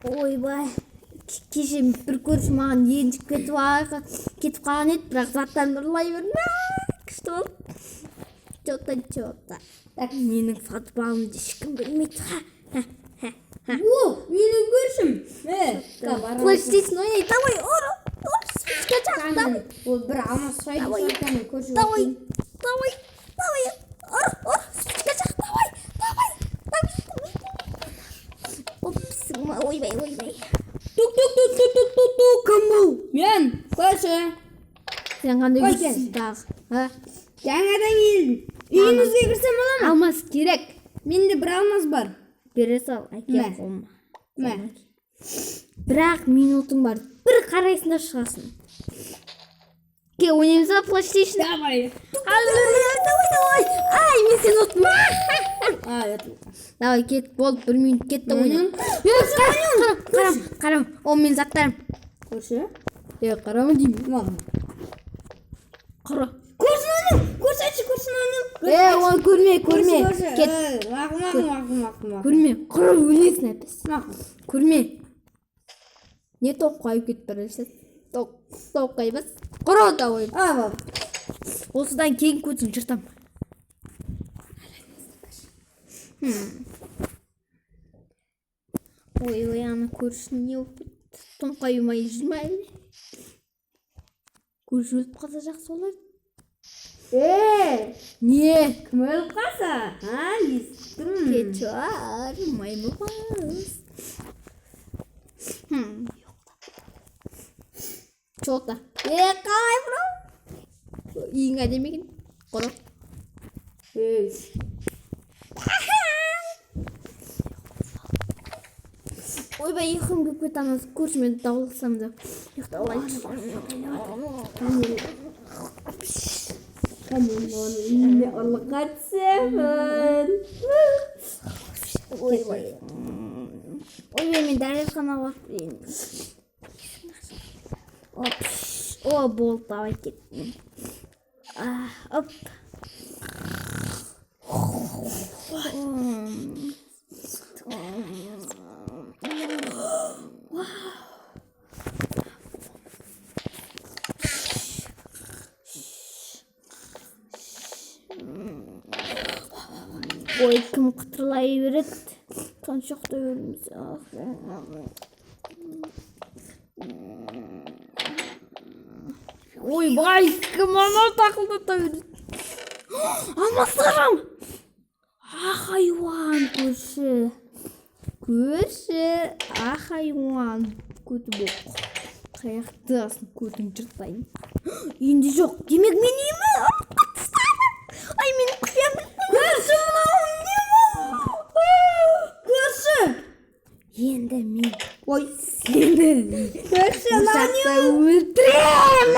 ойбай, кеше бір көрші маған еншіп кетіп қалған еді, бірақ заттарын ұрлай берді. Күшті болды. Че-то. Так, менің сатып алымды ешкім білмейді. Менің көршім. PlayStation ойнай, давай, ұры, спичка жақ, давай. Ол бір алмасайды. Давай, көрші. давай, ұры, спичка жақ, давай. Опсың, ойбай. Тук. Кім бұл? Мен, көрші. Сен қандай көршісің дағы? Жаңадан келдім. Үйіңізге кірсем бола ма? Алмас керек. Менде бір алмас бар. Бере сал, әке қолыма. Мә. Бірақ минутың бар. Бір қарайсың да шығасың. Ке, ойнаймыз ба PlayStation? Давай. Давай. Ай, мен сені ұттым. Давай, кет, болды, 1 минут кетті ойнам. Қарам, ол мен заттарым. Көрші? Қарамы деймін. Қара. Көрші. Оны көрме. Кет. Мақым. Көрме. Қара өлесін әпес. Көрме. Не тоқ қайып кетіп барайсыз? Тоқ қайбас. Қара давай. Осыдан кейін көзін жыртам. Ой, ана көршін не болып кетті? Тоң қайымай жүрмай. Көрші өліп қалса жақсы олар. Не? Кім өліп қалса? Естірім. Кетшуар, маймы қыз. Чота. Қалай бұрау? Ең әдемеген. Қора. Ойбай, ұйқым көп кетамыз. Көршімен дауласам да. Ұйықталайын. Мен ұрлыққа түсемін. Ойбай, мен дәрежхана уақыт. О, болды, давай кеттім. Оп. Ой, кім қытырлай береді. Таншақта өріміз. Ой, бай, кім анау тақылдата береді. Алмастырам. Хайуан көрші. Хайуан көті боқ. Қаяқты асын көтін жыртайын. Енді жоқ. Демек мен емі ай, мен құпиям. Көрші мұнауын не бұл? Көрші. Енді мен. Ой, сені. Көрші Ұсақта өлтірем.